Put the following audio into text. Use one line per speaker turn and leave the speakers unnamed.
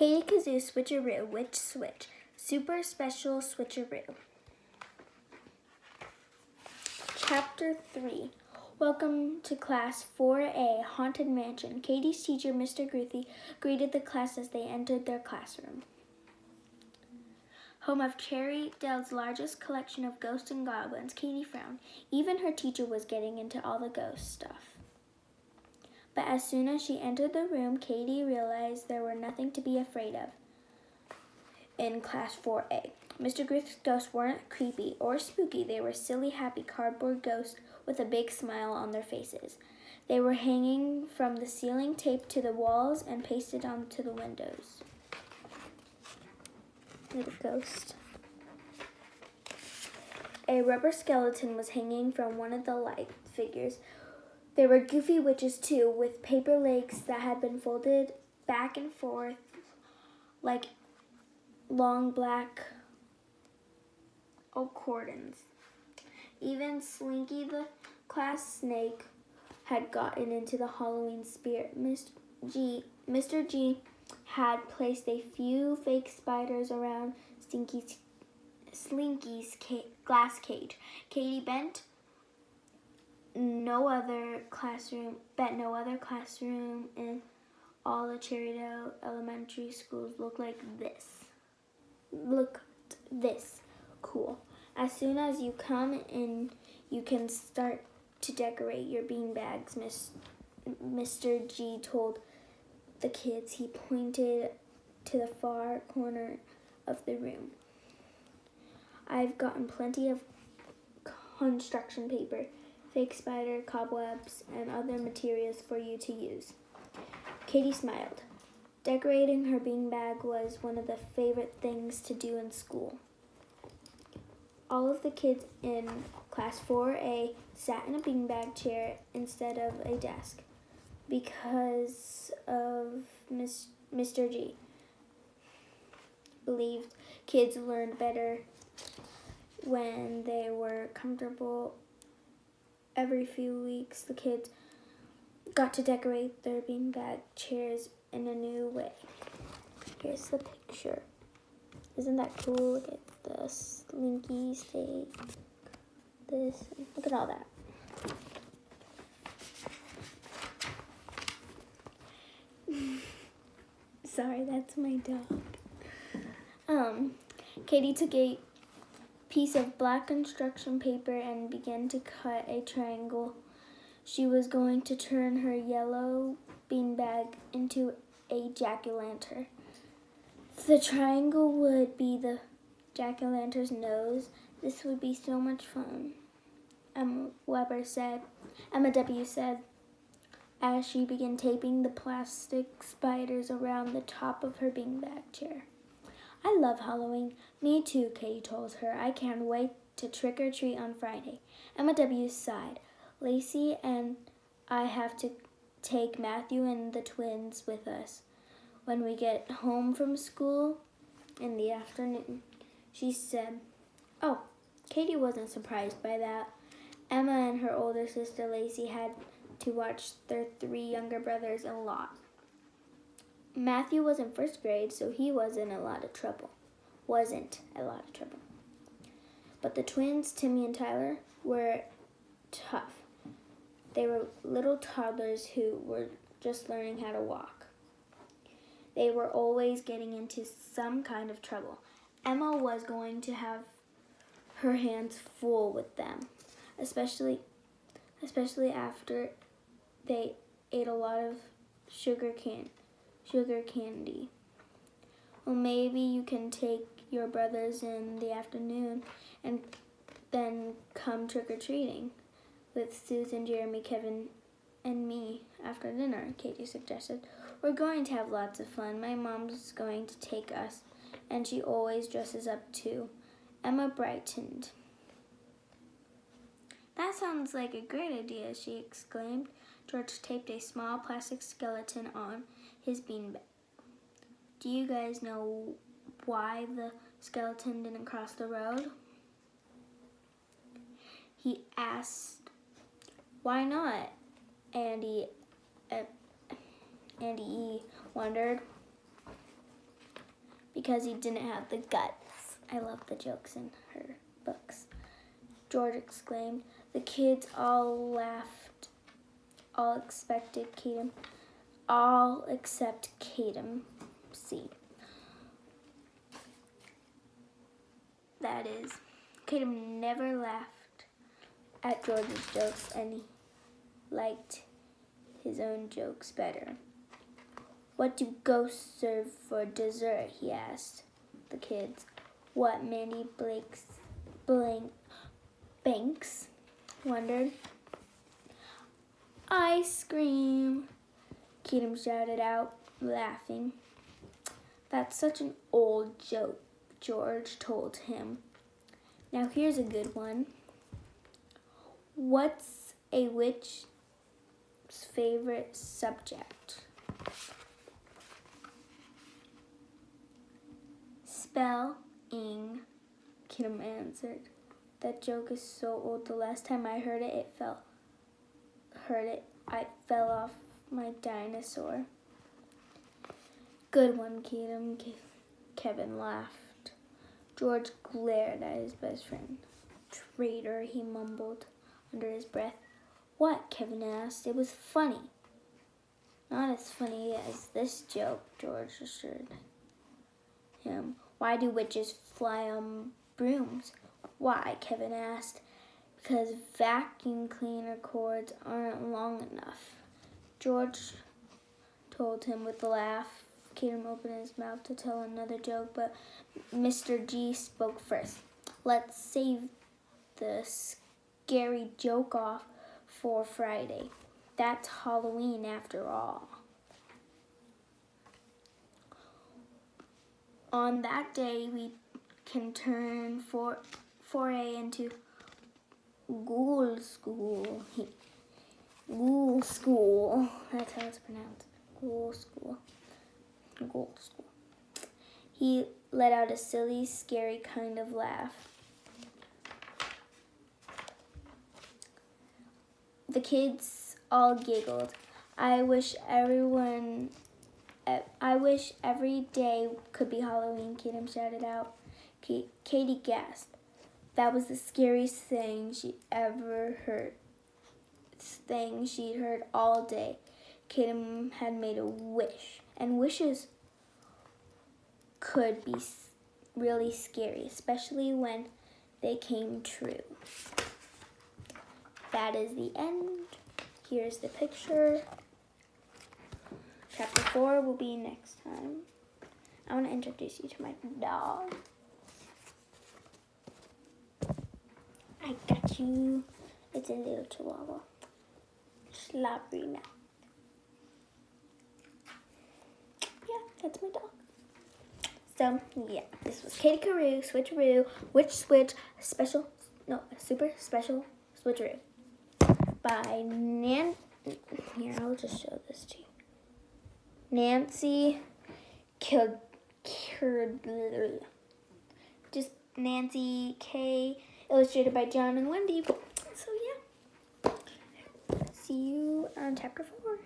Katie, kazoo, switcheroo, which switch? Super special switcheroo. Chapter 3. Welcome to Class 4A, Haunted Mansion. Katie's teacher, Mr. Groothy, greeted the class as they entered their classroom. Home of Cherry Dale's largest collection of ghosts and goblins, Katie frowned. Even her teacher was getting into all the ghost stuff. But as soon as she entered the room, Katie realized there were nothing to be afraid of in Class 4A. Mr. Groothy's ghosts weren't creepy or spooky. They were silly, happy cardboard ghosts with a big smile on their faces. They were hanging from the ceiling, taped to the walls, and pasted onto the windows. Little ghost. A rubber skeleton was hanging from one of the light figures. There were goofy witches too, with paper legs that had been folded back and forth like long black accordons. Even Slinky the class snake had gotten into the Halloween spirit. Mr. G had placed a few fake spiders around Slinky's glass cage. Katie bet no other classroom in all the Cherrydale elementary schools looked this cool. As soon as you come in, you can start to decorate your beanbags, Mr. G told the kids. He pointed to the far corner of the room. I've gotten plenty of construction paper, fake spider, cobwebs, and other materials for you to use. Katie smiled. Decorating her beanbag was one of the favorite things to do in school. All of the kids in Class 4A sat in a beanbag chair instead of a desk because of Mr. G believed kids learned better when they were comfortable. Every few weeks, the kids got to decorate their beanbag chairs in a new way. Here's the picture. Isn't that cool? Look at the slinky steak. This. Look at all that. Sorry, that's my dog. Katie took a piece of black construction paper and began to cut a triangle. She was going to turn her yellow beanbag into a jack-o'-lantern. The triangle would be the jack-o'-lantern's nose. This would be so much fun, Emma W. said, as she began taping the plastic spiders around the top of her beanbag chair. I love Halloween. Me too, Katie told her. I can't wait to trick-or-treat on Friday. Emma W. sighed. Lacey and I have to take Matthew and the twins with us when we get home from school in the afternoon, she said. Oh, Katie wasn't surprised by that. Emma and her older sister Lacey had to watch their 3 younger brothers a lot. Matthew was in 1st grade, so he wasn't a lot of trouble. But the twins, Timmy and Tyler, were tough. They were little toddlers who were just learning how to walk. They were always getting into some kind of trouble. Emma was going to have her hands full with them, especially after they ate a lot of sugar candy. Well, maybe you can take your brothers in the afternoon and then come trick-or-treating with Susan, Jeremy, Kevin, and me after dinner, Katie suggested. We're going to have lots of fun. My mom's going to take us, and she always dresses up too. Emma brightened. That sounds like a great idea, she exclaimed. George taped a small plastic skeleton on his beanbag. Do you guys know why the skeleton didn't cross the road? He asked. Why not? Andy E. wondered. because he didn't have the guts. I love the jokes in her books. George exclaimed. The kids all laughed. All except Katem C. That is, Katem never laughed at George's jokes and he liked his own jokes better. What do ghosts serve for dessert? He asked the kids. What Mandy Banks wondered. Ice cream, Katem shouted out, laughing. That's such an old joke, George told him. Now here's a good one. What's a witch's favorite subject? Spelling, Katem answered. That joke is so old. The last time I heard it, I fell off my dinosaur. Good one, Katem. Kevin laughed. George glared at his best friend. Traitor, he mumbled under his breath. What? Kevin asked. It was funny. Not as funny as this joke, George assured him. Why do witches fly on brooms? Why? Kevin asked. Because vacuum cleaner cords aren't long enough, George told him with a laugh. Katem opened his mouth to tell another joke, but Mr. G spoke first. Let's save the scary joke off for Friday. That's Halloween after all. On that day, we can turn 4A into Ghoul School. Ghoul School. That's how it's pronounced. Ghoul School. Ghoul School. He let out a silly, scary kind of laugh. The kids all giggled. I wish every day could be Halloween, Katem shouted out. Katie gasped. That was the scariest thing she'd ever heard. Thing she'd heard all day. Katem had made a wish, and wishes could be really scary, especially when they came true. That is the end. Here's the picture. Chapter 4 will be next time. I want to introduce you to my dog. I got you. It's a little chihuahua. Slobbery mouth. Yeah, that's my dog. So, yeah, this was Katie Carew, Switcheroo, super special Switcheroo. By here, I'll just show this to you. Nancy just Nancy K, illustrated by John and Wendy. So yeah, see you on chapter 4.